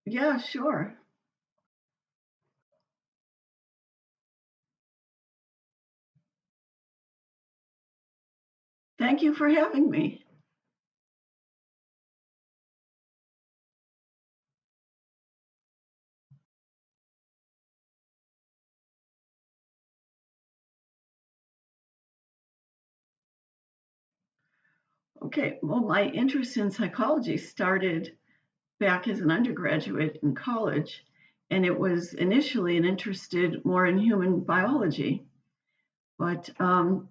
Yeah, sure. Thank you for having me. Okay, well, my interest in psychology started back as an undergraduate in college, and it was initially an interested more in human biology. But the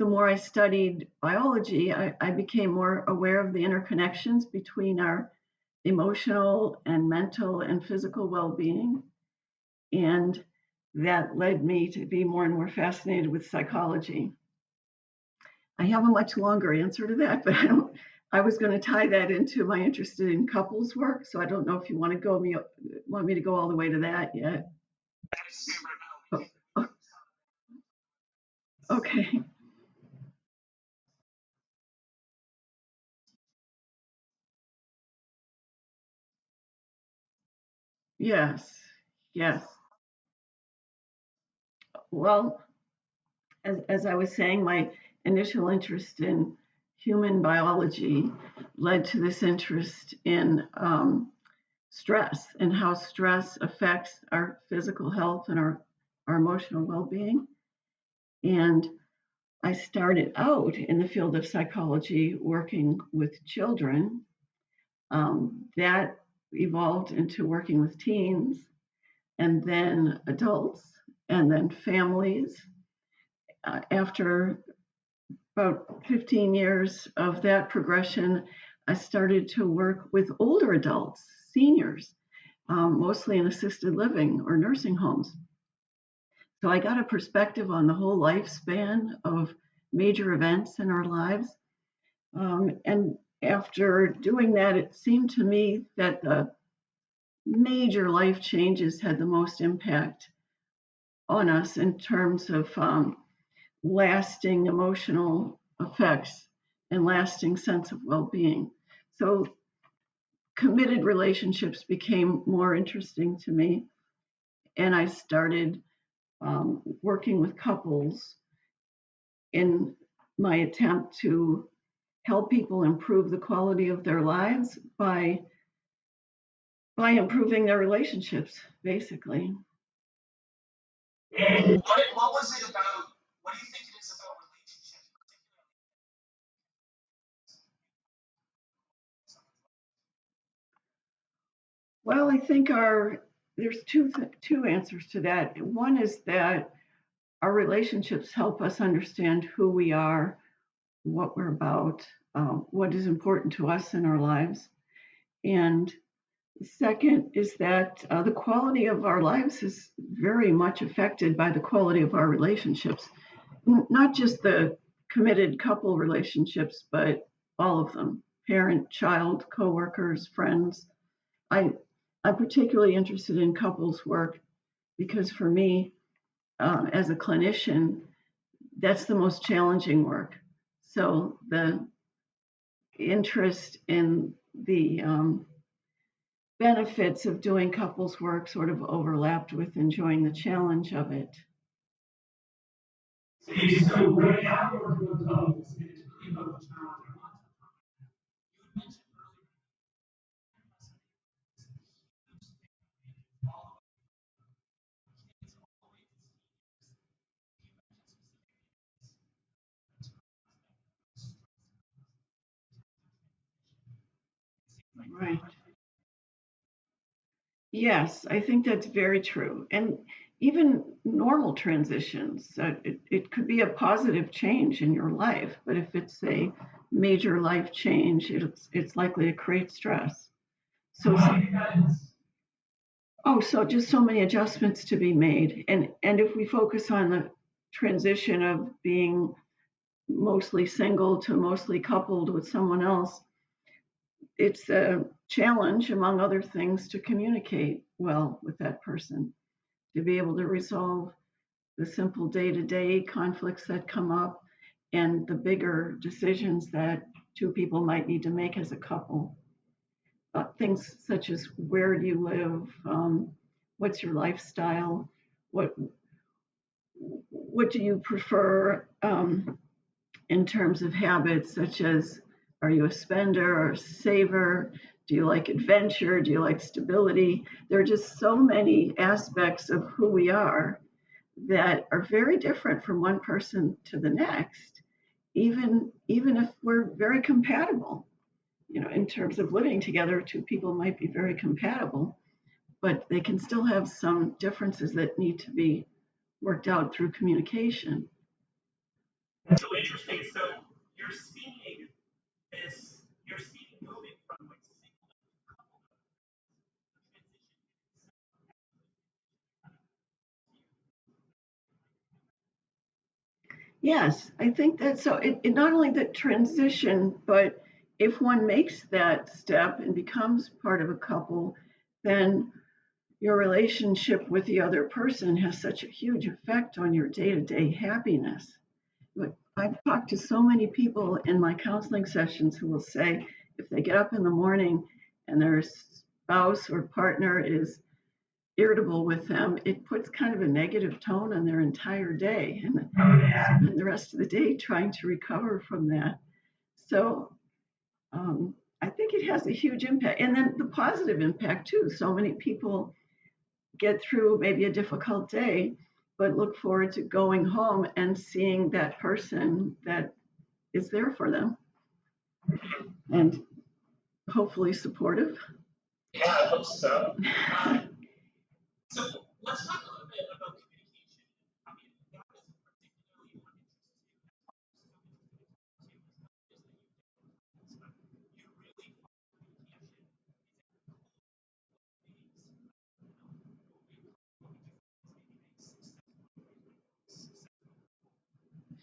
more I studied biology, I became more aware of the interconnections between our emotional and mental and physical well being. And that led me to be more and more fascinated with psychology. I have a much longer answer to that, but I don't. I was going to tie that into my interest in couples work, so I don't know if you want me to go all the way to that yet. Oh, oh, okay. Yes. Yes. Well, as I was saying, my initial interest in human biology led to this interest in stress and how stress affects our physical health and our emotional well being. And I started out in the field of psychology working with children. That evolved into working with teens and then adults and then families. After about 15 years of that progression, I started to work with older adults, seniors, mostly in assisted living or nursing homes. So I got a perspective on the whole lifespan of major events in our lives. And after doing that, it seemed to me that the major life changes had the most impact on us in terms of lasting emotional effects and lasting sense of well-being. So committed relationships became more interesting to me, and I started working with couples in my attempt to help people improve the quality of their lives by improving their relationships, basically. What was it about? What do you think it is about relationships? Well, I think there's two answers to that. One is that our relationships help us understand who we are, what we're about, what is important to us in our lives, and the second is that the quality of our lives is very much affected by the quality of our relationships, not just the committed couple relationships, but all of them: parent, child, coworkers, friends. I, I'm particularly interested in couples work because for me, as a clinician, that's the most challenging work. So the interest in the benefits of doing couples work sort of overlapped with enjoying the challenge of it. So right now we're doing couples, and it's really about the challenge. Right. Yes, I think that's very true. And even normal transitions, it could be a positive change in your life, but if it's a major life change, it's likely to create stress. So, so just so many adjustments to be made. And if we focus on the transition of being mostly single to mostly coupled with someone else, it's a challenge, among other things, to communicate well with that person, to be able to resolve the simple day to day conflicts that come up and the bigger decisions that two people might need to make as a couple. things such as where do you live, what's your lifestyle, what what do you prefer in terms of habits, such as are you a spender or a saver? Do you like adventure? Do you like stability? There are just so many aspects of who we are that are very different from one person to the next, even if we're very compatible. You know, in terms of living together, two people might be very compatible, but they can still have some differences that need to be worked out through communication. Yes, I think that so. It not only the transition, but if one makes that step and becomes part of a couple, then your relationship with the other person has such a huge effect on your day to day happiness. But I've talked to so many people in my counseling sessions who will say if they get up in the morning and their spouse or partner is irritable with them, it puts kind of a negative tone on their entire day, and spend the rest of the day trying to recover from that. So I think it has a huge impact, and then the positive impact too. So many people get through maybe a difficult day, but look forward to going home and seeing that person that is there for them and hopefully supportive.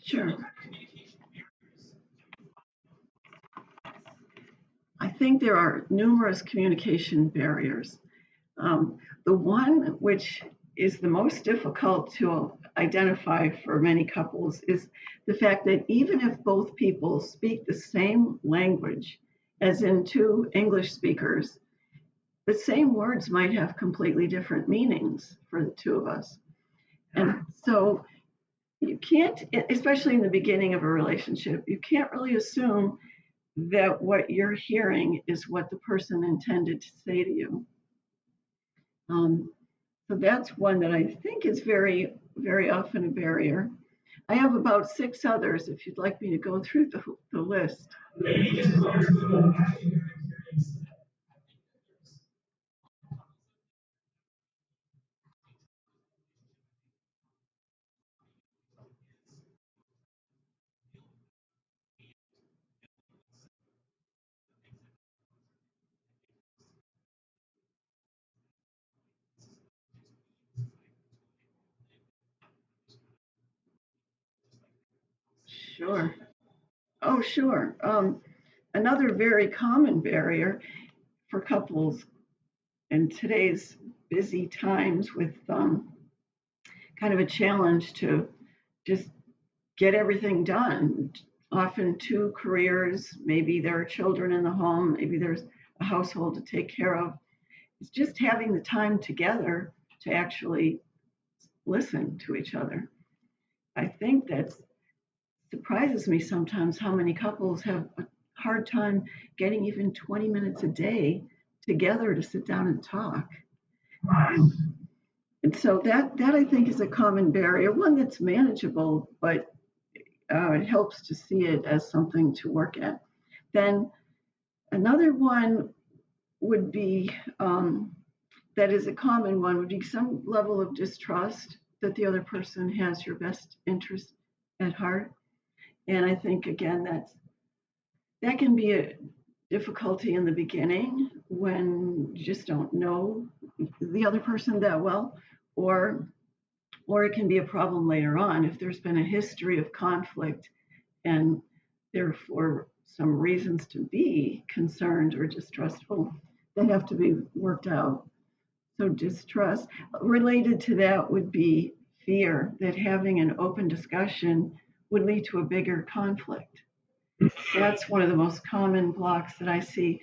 Sure. I think there are numerous communication barriers. The one which is the most difficult to identify for many couples is the fact that even if both people speak the same language, as in two English speakers, the same words might have completely different meanings for the two of us. And so you can't, especially in the beginning of a relationship, you can't really assume that what you're hearing is what the person intended to say to you. Um, so that's one that I think is very, very often a barrier. I have about six others if you'd like me to go through the list. Sure. Oh, sure. Another very common barrier for couples in today's busy times with kind of a challenge to just get everything done. Often two careers, maybe there are children in the home, maybe there's a household to take care of. It's just having the time together to actually listen to each other. I think that surprises me sometimes how many couples have a hard time getting even 20 minutes a day together to sit down and talk. And so that I think is a common barrier, one that's manageable, but it helps to see it as something to work at. Then another one would be that is a common one would be some level of distrust that the other person has your best interest at heart. And I think again that can be a difficulty in the beginning when you just don't know the other person that well, or or it can be a problem later on if there's been a history of conflict and therefore some reasons to be concerned or distrustful that have to be worked out. So distrust related to that would be fear that having an open discussion would lead to a bigger conflict. That's one of the most common blocks that I see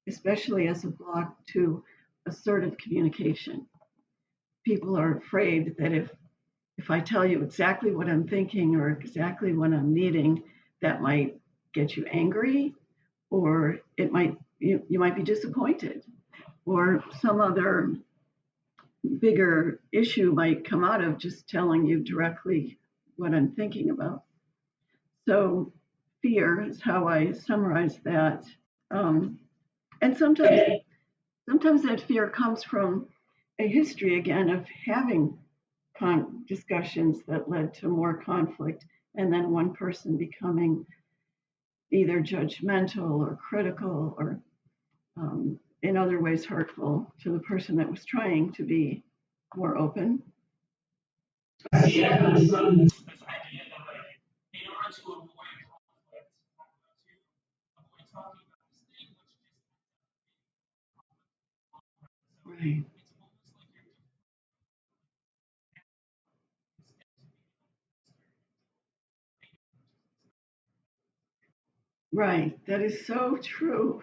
especially as a block to assertive communication. People are afraid that if I tell you exactly what I'm thinking or exactly what I'm needing, that might get you angry, or you might be disappointed, or some other bigger issue might come out of just telling you directly what I'm thinking about. So fear is how I summarize that. Um, and sometimes that fear comes from a history again of having discussions that led to more conflict, and then one person becoming either judgmental or critical or in other ways hurtful to the person that was trying to be more open. Right. Right. That is so true.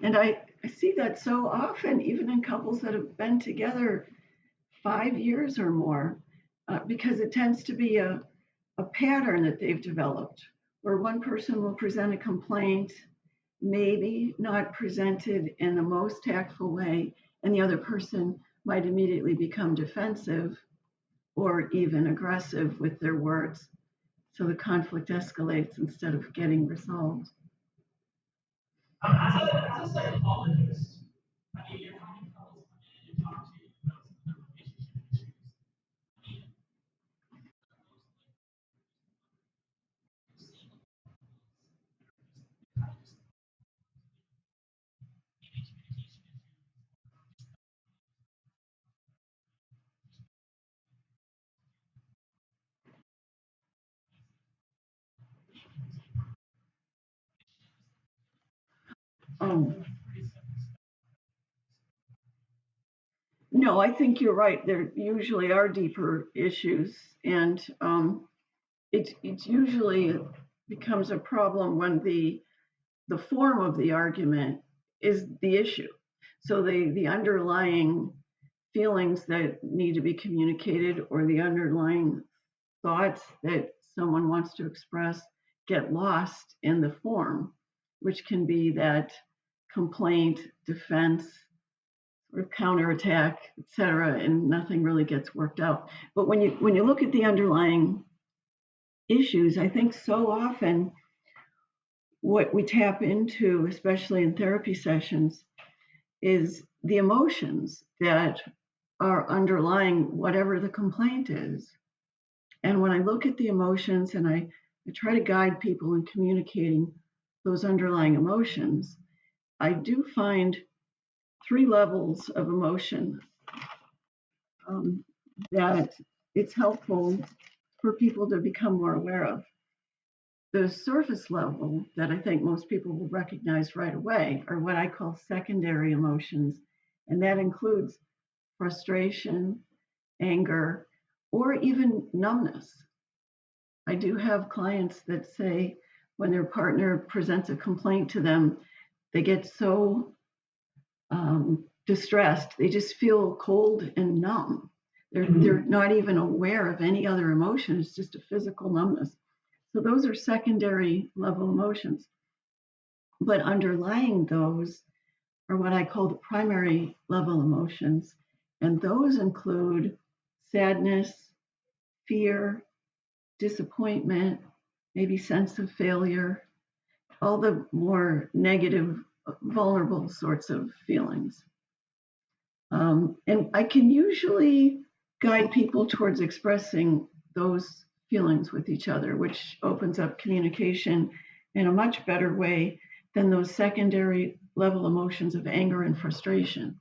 And I see that so often, even in couples that have been together 5 years or more, because it tends to be a pattern that they've developed where one person will present a complaint, maybe not presented in the most tactful way, and the other person might immediately become defensive or even aggressive with their words. So the conflict escalates instead of getting resolved. Oh, no, I think you're right. There usually are deeper issues, and it usually becomes a problem when the form of the argument is the issue. So the underlying feelings that need to be communicated or the underlying thoughts that someone wants to express get lost in the form, which can be that complaint, defense, or counterattack, et cetera, and nothing really gets worked out. But when you look at the underlying issues, I think so often what we tap into, especially in therapy sessions, is the emotions that are underlying whatever the complaint is. And when I look at the emotions and I try to guide people in communicating those underlying emotions, I do find three levels of emotion um, that it's helpful for people to become more aware of. The surface level that I think most people will recognize right away are what I call secondary emotions, and that includes frustration, anger, or even numbness. I do have clients that say when their partner presents a complaint to them, they get so distressed, they just feel cold and numb. They're not even aware of any other emotion, it's just a physical numbness. So those are secondary level emotions. But underlying those are what I call the primary level emotions. And those include sadness, fear, disappointment, maybe sense of failure, all the more negative, vulnerable sorts of feelings. And I can usually guide people towards expressing those feelings with each other, which opens up communication in a much better way than those secondary level emotions of anger and frustration.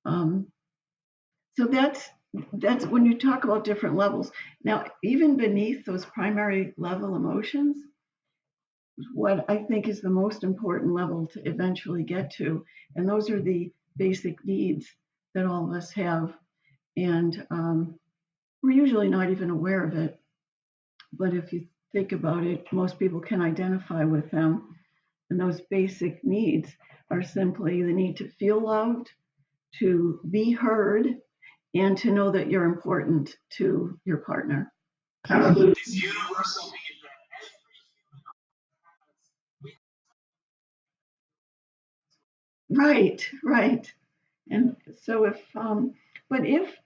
Um, so that's when you talk about different levels. Now, even beneath those primary level emotions, what I think is the most important level to eventually get to, and those are the basic needs that all of us have, and we're usually not even aware of it. But if you think about it, most people can identify with them. And those basic needs are simply the need to feel loved, to be heard, and to know that you're important to your partner. Right, right. And so but if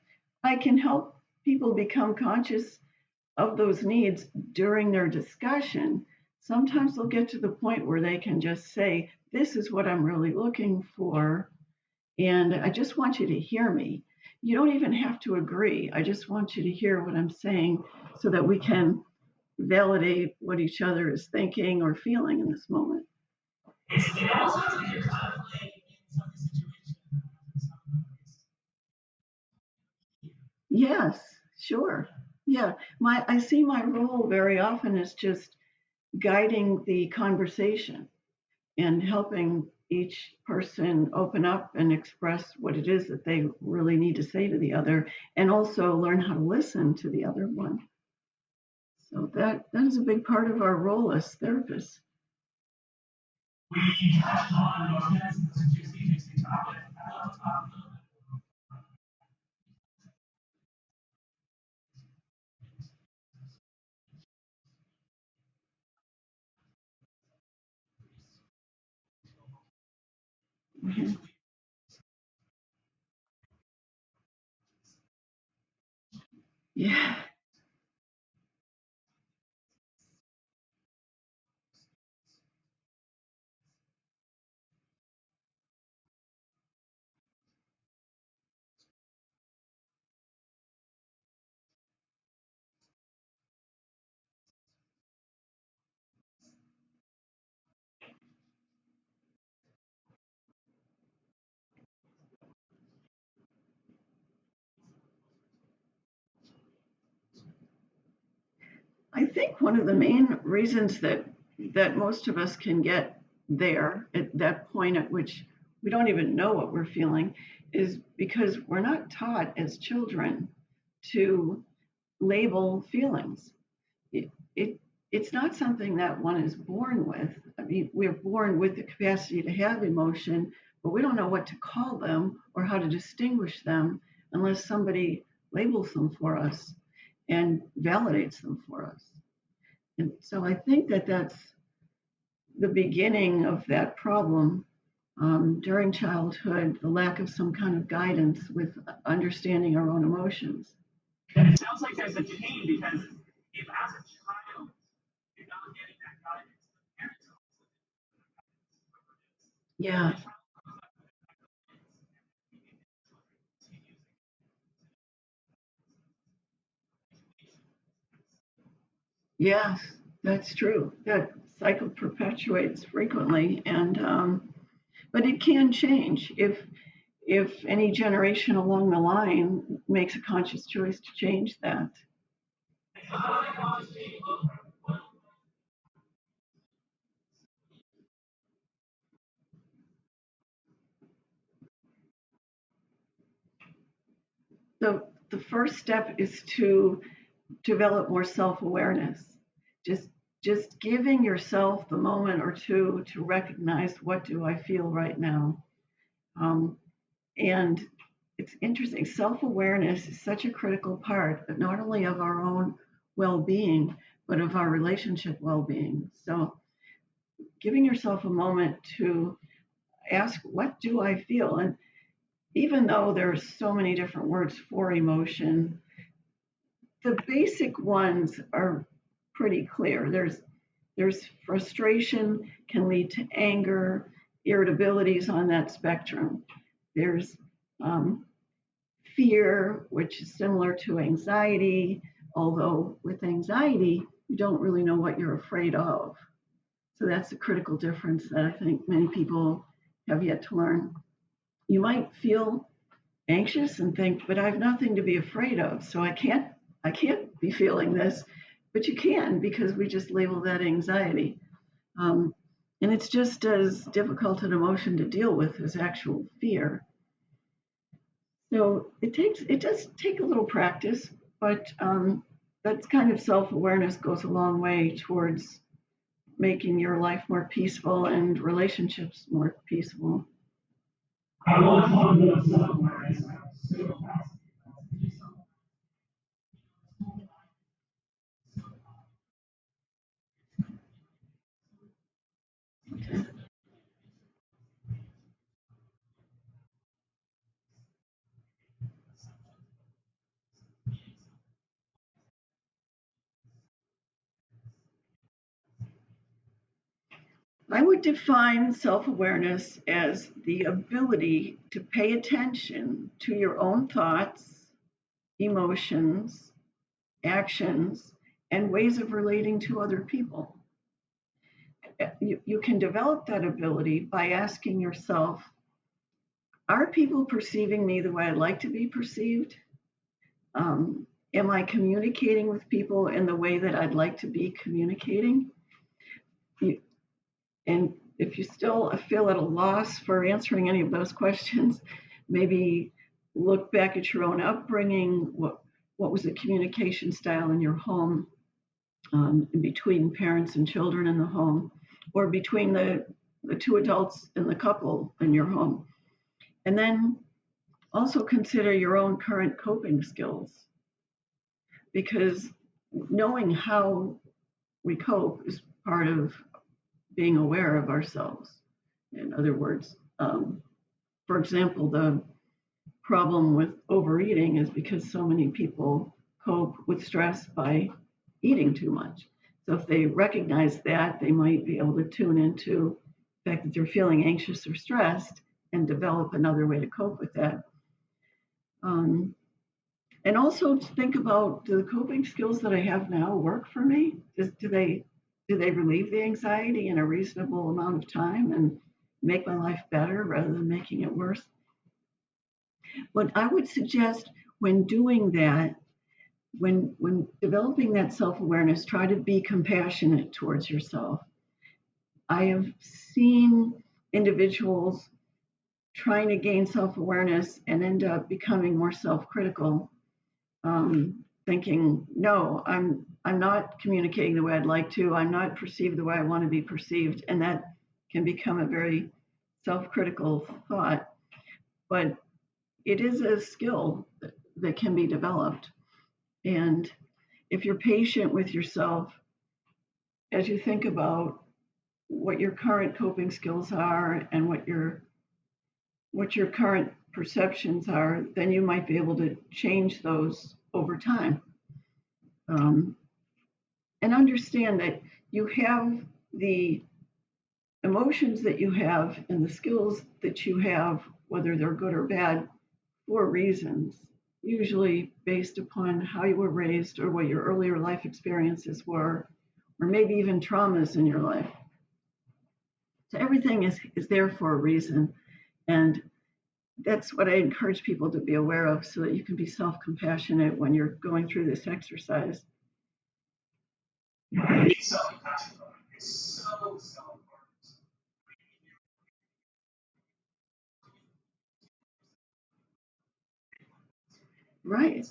I can help people become conscious of those needs during their discussion, sometimes they'll get to the point where they can just say, this is what I'm really looking for. And I just want you to hear me. You don't even have to agree. I just want you to hear what I'm saying so that we can validate what each other is thinking or feeling in this moment. Yes, sure. Yeah. I see my role very often as just guiding the conversation and helping each person open up and express what it is that they really need to say to the other and also learn how to listen to the other one. So that is a big part of our role as therapists. Mhm. Yeah. I think one of the main reasons that most of us can get there at that point at which we don't even know what we're feeling is because we're not taught as children to label feelings. It, it it's not something that one is born with. I mean, we're born with the capacity to have emotion, but we don't know what to call them or how to distinguish them unless somebody labels them for us and validates them for us. And so I think that that's the beginning of that problem during childhood, the lack of some kind of guidance with understanding our own emotions. Yeah, yes, that's true. That cycle perpetuates frequently, and but it can change if any generation along the line makes a conscious choice to change that. So the first step is to develop more self-awareness. Just just giving yourself the moment or two to recognize what do I feel right now. Um, and it's interesting. Self-awareness is such a critical part, but not only of our own well-being, but of our relationship well-being. So giving yourself a moment to ask, what do I feel? And even though there's so many different words for emotion, the basic ones are pretty clear. There's frustration can lead to anger, irritabilities on that spectrum. There's um, fear, which is similar to anxiety, although with anxiety, you don't really know what you're afraid of. So that's a critical difference that I think many people have yet to learn. You might feel anxious and think, but I have nothing to be afraid of, so I can't be feeling this, but you can because we just label that anxiety. Um, and it's just as difficult an emotion to deal with as actual fear. So it does take a little practice, but that kind of self awareness goes a long way towards making your life more peaceful and relationships more peaceful. I would define self awareness as the ability to pay attention to your own thoughts, emotions, actions, and ways of relating to other people. You can develop that ability by asking yourself, are people perceiving me the way I'd like to be perceived? Am I communicating with people in the way that I'd like to be communicating? And if you still feel at a loss for answering any of those questions, maybe look back at your own upbringing. What was the communication style in your home, between parents and children in the home, or between the two adults in the couple in your home? And then also consider your own current coping skills, because knowing how we cope is part of being aware of ourselves. In other words, for example, the problem with overeating is because so many people cope with stress by eating too much. So if they recognize that, they might be able to tune into the fact that they're feeling anxious or stressed and develop another way to cope with that. Um, and also to think about, do the coping skills that I have now work for me? Do they relieve the anxiety in a reasonable amount of time and make my life better rather than making it worse? What I would suggest when doing that, when developing that self-awareness, try to be compassionate towards yourself. I have seen individuals trying to gain self-awareness and end up becoming more self-critical, thinking, no, I'm not communicating the way I'd like to. I'm not perceived the way I want to be perceived, and that can become a very self-critical thought. But it is a skill that can be developed. And if you're patient with yourself as you think about what your current coping skills are and what your current perceptions are, then you might be able to change those over time. And understand that you have the emotions that you have and the skills that you have, whether they're good or bad, for reasons, usually based upon how you were raised or what your earlier life experiences were, or maybe even traumas in your life. So everything is there for a reason. And that's what I encourage people to be aware of so that you can be self-compassionate when you're going through this exercise. Right.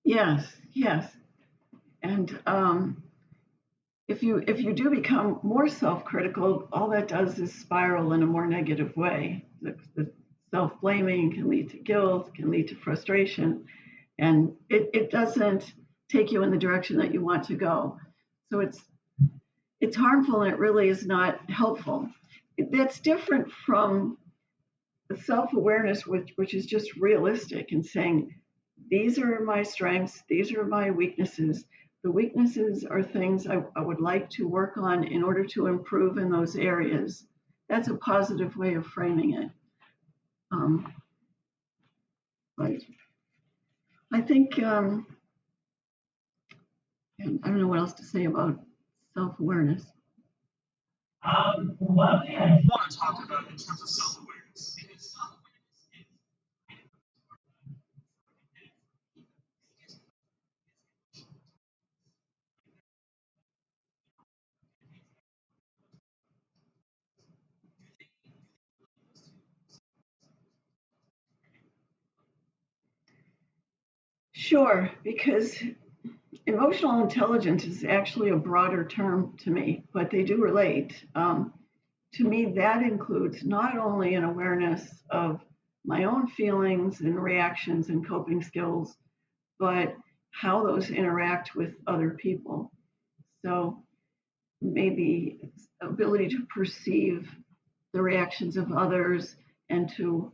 Yes, yes. And if you do become more self-critical, all that does is spiral in a more negative way. The self-blaming can lead to guilt, can lead to frustration, and it doesn't take you in the direction that you want to go. So it's harmful and it really is not helpful. That's different from the self-awareness, which is just realistic and saying, these are my strengths, these are my weaknesses. The weaknesses are things I would like to work on in order to improve in those areas. That's a positive way of framing it. But I think, I don't know what else to say about self-awareness. Sure, because emotional intelligence is actually a broader term to me, but they do relate. To me, that includes not only an awareness of my own feelings and reactions and coping skills, but how those interact with other people. So maybe ability to perceive the reactions of others and to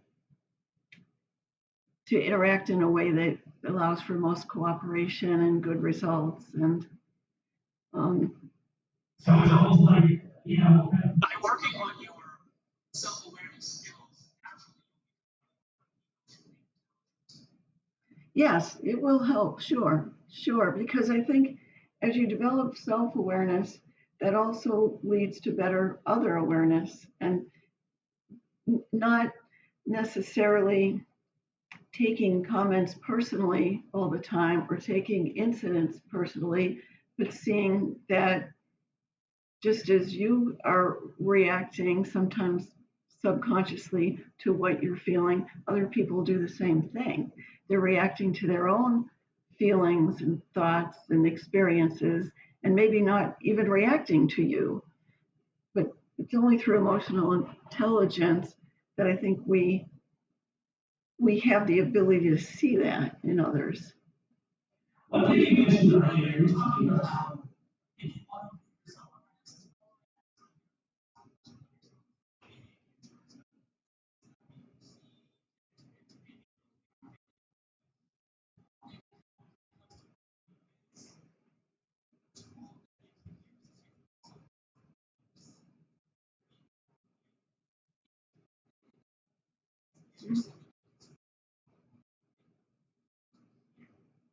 interact in a way that allows for most cooperation and good results. And um, So it's almost like, by working on your self-awareness skills, yes, it will help. Sure, sure. Because I think as you develop self awareness, that also leads to better other awareness and not necessarily taking comments personally all the time or taking incidents personally, but seeing that just as you are reacting sometimes subconsciously to what you're feeling, other people do the same thing. They're reacting to their own feelings and thoughts and experiences, and maybe not even reacting to you. But it's only through emotional intelligence that I think we have the ability to see that in others. one thing you mentioned earlier, you were talking about if you want to improve your self-awareness.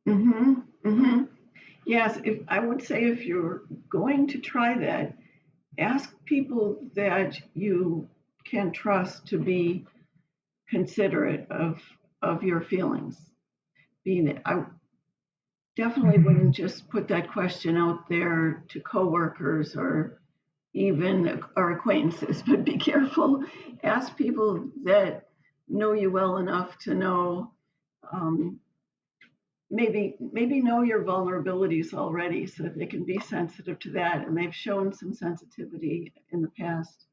Mm-hmm. Mm-hmm. Yes, if I would say if you're going to try that, ask people that you can trust to be considerate of your feelings. Being I definitely wouldn't just put that question out there to coworkers or even our acquaintances, but be careful. Ask people that know you well enough to know um, maybe know your vulnerabilities already so that they can be sensitive to that, and they've shown some sensitivity in the past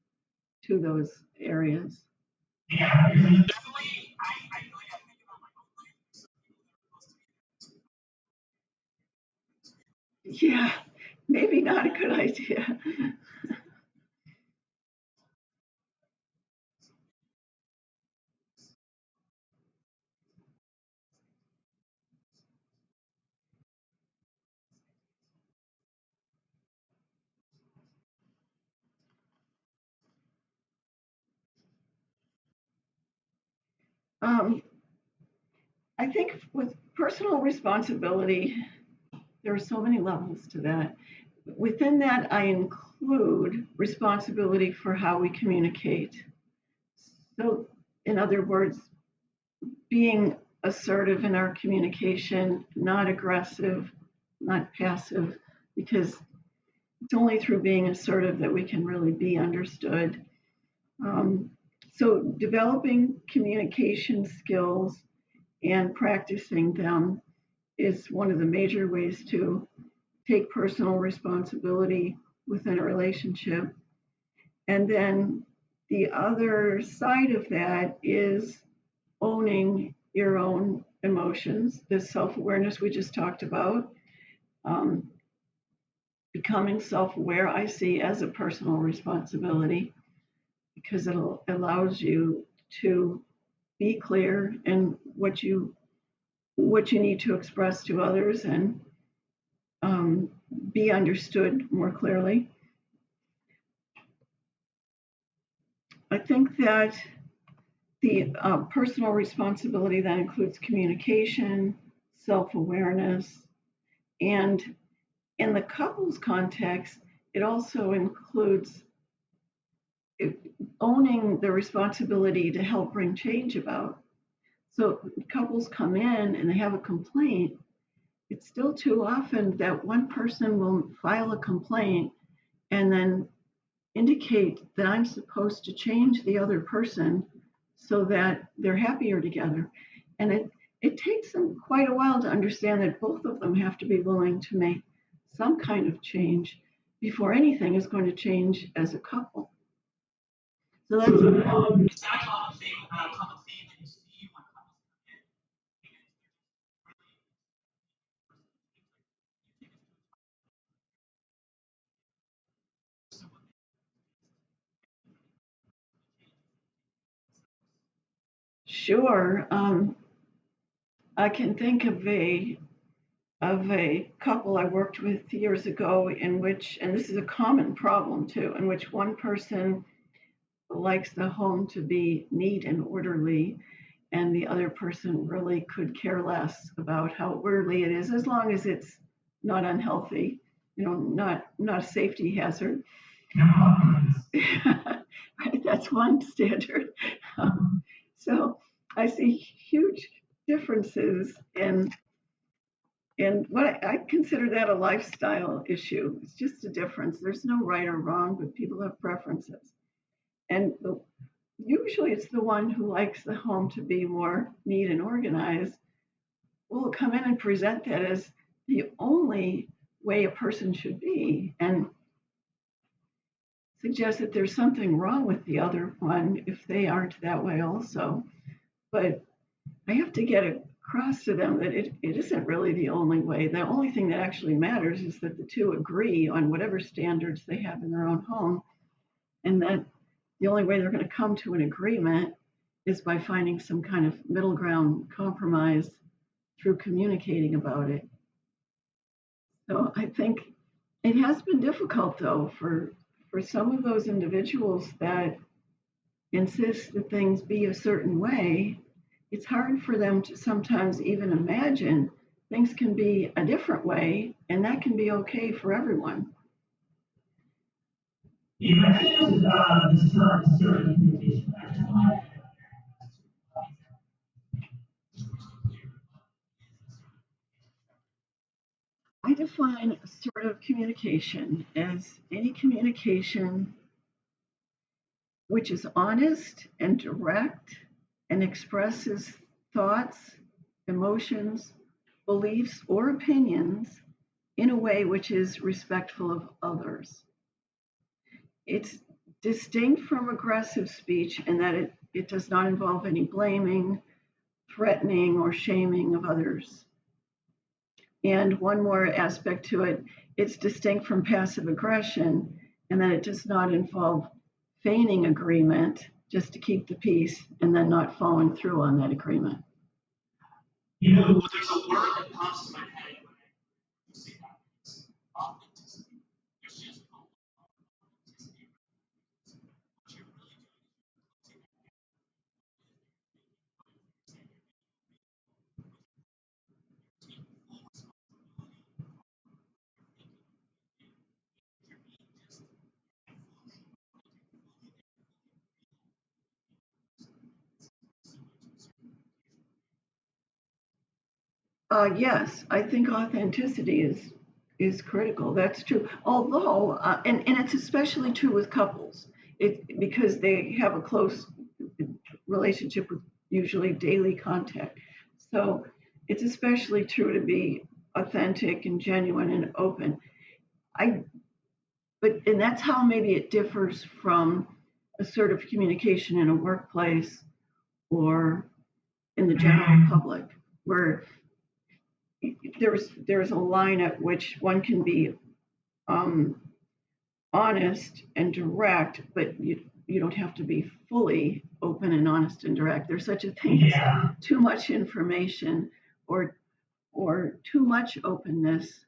to those areas. Yeah, because definitely, I really got to think about my own life. So people that are close to me. Yeah, maybe not a good idea. um, I think with personal responsibility, there are so many levels to that. Within that, I include responsibility for how we communicate. So, in other words, being assertive in our communication, not aggressive, not passive, because it's only through being assertive that we can really be understood. Um, so, developing communication skills and practicing them is one of the major ways to take personal responsibility within a relationship. And then the other side of that is owning your own emotions, the self awareness we just talked about. Um, Becoming self aware, I see as a personal responsibility because it allows you to be clear in what you need to express to others and um, be understood more clearly. I think that the personal responsibility that includes communication, self awareness, and in the couples context, it also includes owning the responsibility to help bring change about. So couples come in and they have a complaint. It's still too often that one person will file a complaint and then indicate that I'm supposed to change the other person so that they're happier together. And it takes them quite a while to understand that both of them have to be willing to make some kind of change before anything is going to change as a couple. So So that's is that a common theme that you see when couples come in? sure. I can think of a couple I worked with years ago in which, and this is a common problem too, in which one person likes the home to be neat and orderly, and the other person really could care less about how orderly it is, as long as it's not unhealthy, not a safety hazard. Right, that's one standard. So I see huge differences in what I consider that a lifestyle issue. It's just a difference. There's no right or wrong, but people have preferences. And usually it's the one who likes the home to be more neat and organized will come in and present that as the only way a person should be and suggest that there's something wrong with the other one if they aren't that way also. But I have to get across to them that it isn't really the only way. The only thing that actually matters is that the two agree on whatever standards they have in their own home, and that the only way they're going to come to an agreement is by finding some kind of middle ground compromise through communicating about it. So I think it has been difficult though for some of those individuals that insist that things be a certain way. It's hard for them to sometimes even imagine things can be a different way and that can be okay for everyone. You mentioned this term assertive communication. I just want I define assertive communication as any communication which is honest and direct and expresses thoughts, emotions, beliefs, or opinions in a way which is respectful of others. It's distinct from aggressive speech in that it does not involve any blaming, threatening, or shaming of others. And one more aspect to it, it's distinct from passive aggression in that it does not involve feigning agreement just to keep the peace and then not following through on that agreement. there's a word that comes to my head when you say that. It's authenticity. There's just a lot of authenticity. What you're really doing is full responsibility. You're being just Yes, I think authenticity is critical. That's true. Although, and it's especially true with couples, because they have a close relationship with usually daily contact. So it's especially true to be authentic and genuine and open. I, and that's how maybe it differs from assertive communication in a workplace or in the general public, where there's a line at which one can be um, honest and direct, but you don't have to be fully open and honest and direct. There's such a thing as too much information or too much openness,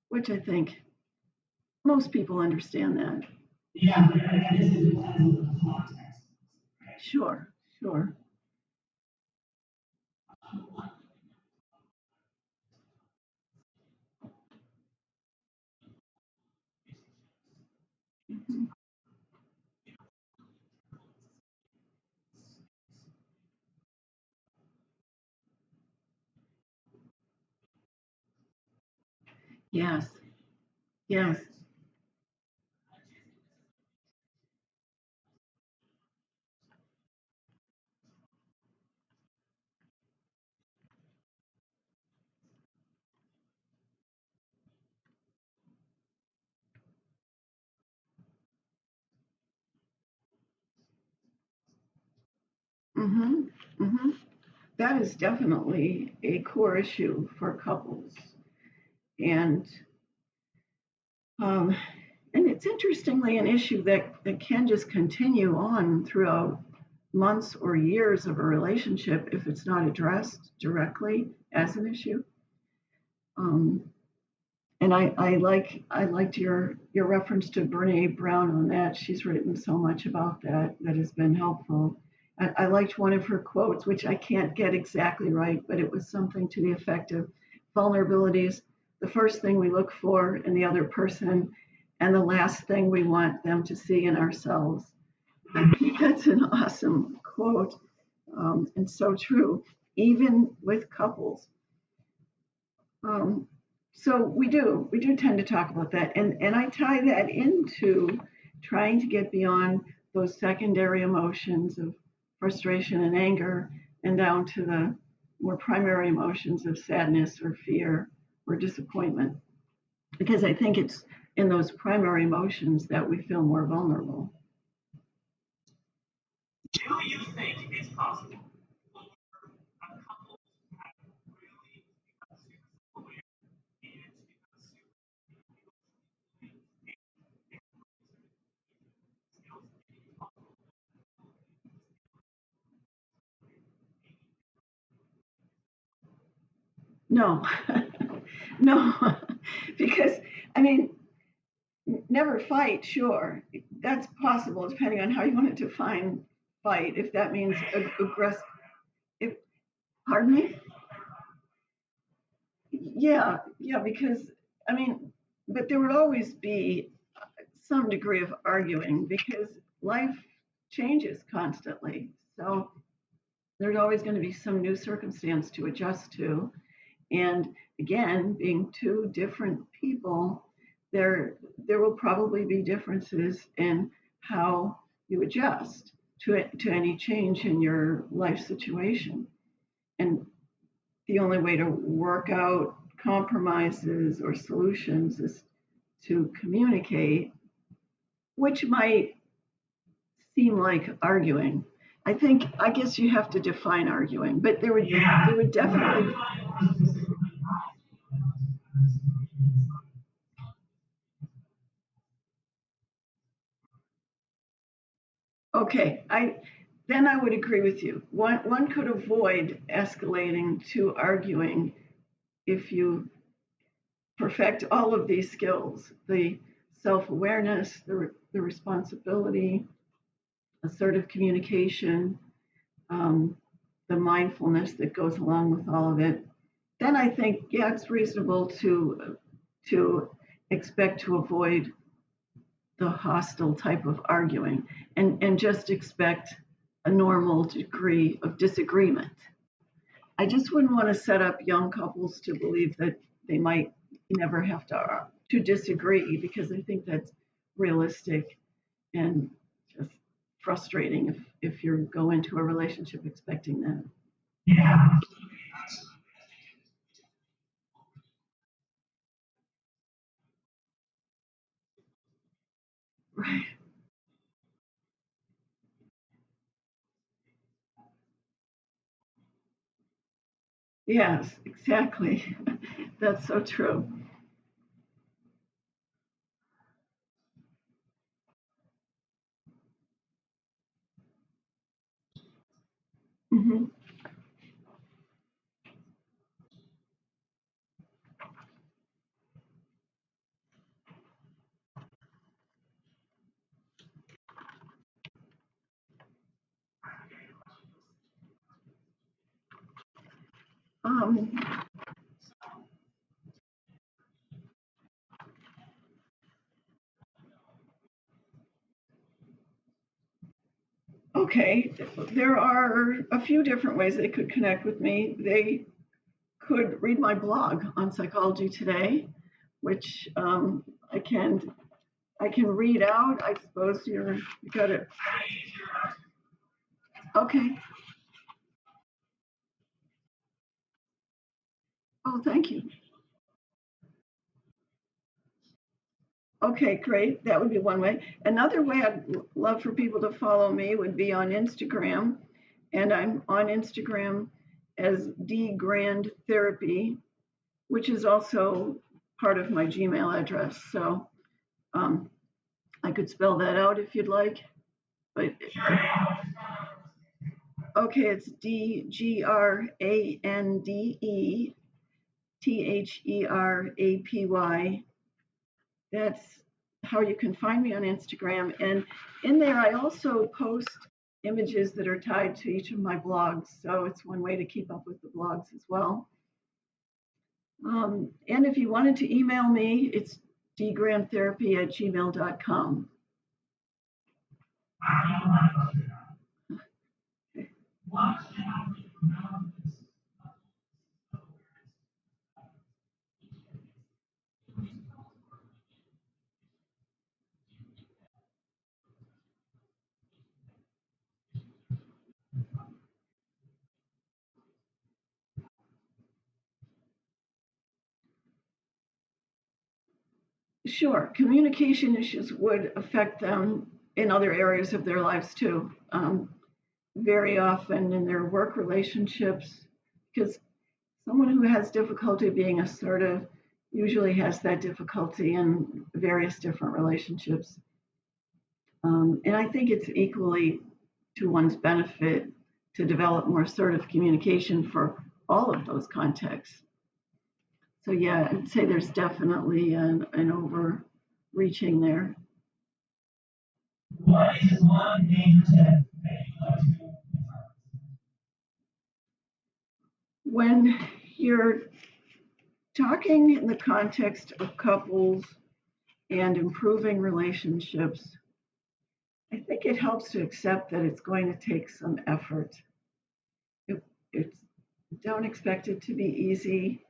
which I think most people understand that. Yeah, but I guess it depends on the context. Sure, sure. Mhm. Yes, yes. Mm-hmm. Mm-hmm. That is definitely a core issue for couples. And um, and it's interestingly an issue that can just continue on throughout months or years of a relationship if it's not addressed directly as an issue. Um, and I liked your reference to Brene Brown on that. She's written so much about that that has been helpful. I liked one of her quotes, which I can't get exactly right, but it was something to the effect of vulnerabilities, the first thing we look for in the other person, and the last thing we want them to see in ourselves. I think that's an awesome quote, and so true, even with couples. Um, so we do tend to talk about that, and I tie that into trying to get beyond those secondary emotions of frustration and anger and down to the more primary emotions of sadness or fear or disappointment, because I think it's in those primary emotions that we feel more vulnerable. Do you think it's possible for a couple to have really become super self-aware and become super skills? No, no, because I mean, never fight, sure. That's possible depending on how you want to define fight. If that means aggressive, if, pardon me? Yeah, yeah, because I mean, but there would always be some degree of arguing because life changes constantly. So there's always going to be some new circumstance to adjust to. And again, being two different people, there will probably be differences in how you adjust to any change in your life situation. And the only way to work out compromises or solutions is to communicate, which might seem like arguing. I guess you have to define arguing, but there would definitely. Okay, I would agree with you. One could avoid escalating to arguing if you perfect all of these skills: the self-awareness, the responsibility, assertive communication, um, the mindfulness that goes along with all of it. Then I think, yeah, it's reasonable to expect to avoid the hostile type of arguing and just expect a normal degree of disagreement. I just wouldn't want to set up young couples to believe that they might never have to disagree because I think that's realistic and just frustrating if you go into a relationship expecting that. Yeah. Right. Yes, exactly. That's so true. Hmm. Um, okay, there are a few different ways they could connect with me. They could read my blog on Psychology Today, which I can read out. I suppose you got it. Okay. Oh, thank you. Okay, great. That would be one way. Another way I'd love for people to follow me would be on Instagram. And I'm on Instagram as D Grande Therapy, which is also part of my Gmail address. So um, I could spell that out if you'd like. But okay, it's DGRANDE That's how you can find me on Instagram. And in there, I also post images that are tied to each of my blogs. So it's one way to keep up with the blogs as well. And if you wanted to email me, it's dgrandtherapy@gmail.com. Sure, communication issues would affect them in other areas of their lives too. Very often in their work relationships, because someone who has difficulty being assertive usually has that difficulty in various different relationships. And I think it's equally to one's benefit to develop more assertive communication for all of those contexts. So, yeah, I'd say there's definitely an overreaching there. What is one main tip that you like to When you're talking in the context of couples and improving relationships, I think it helps to accept that it's going to take some effort. It, it's don't expect it to be easy.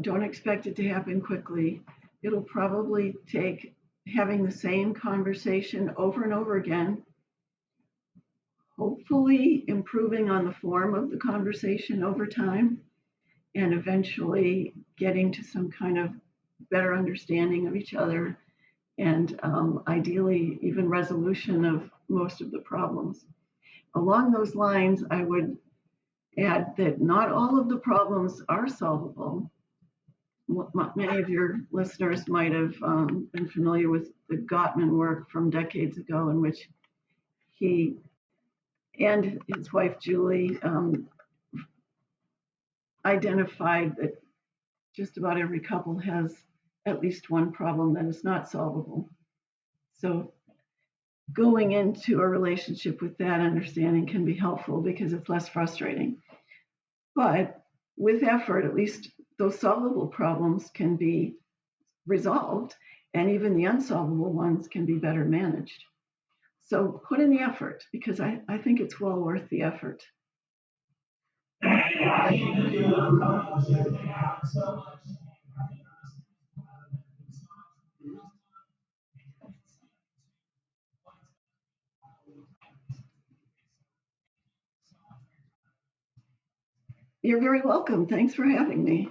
Don't expect it to happen quickly. It'll probably take having the same conversation over and over again, hopefully improving on the form of the conversation over time, and eventually getting to some kind of better understanding of each other and ideally even resolution of most of the problems. Along those lines, I would add that not all of the problems are solvable. Many of your listeners might have been familiar with the Gottman work from decades ago, in which he and his wife Julie identified that just about every couple has at least one problem that is not solvable. So going into a relationship with that understanding can be helpful because it's less frustrating. But with effort, at least those solvable problems can be resolved, and even the unsolvable ones can be better managed. So put in the effort because I think it's well worth the effort. You're very welcome. Thanks for having me.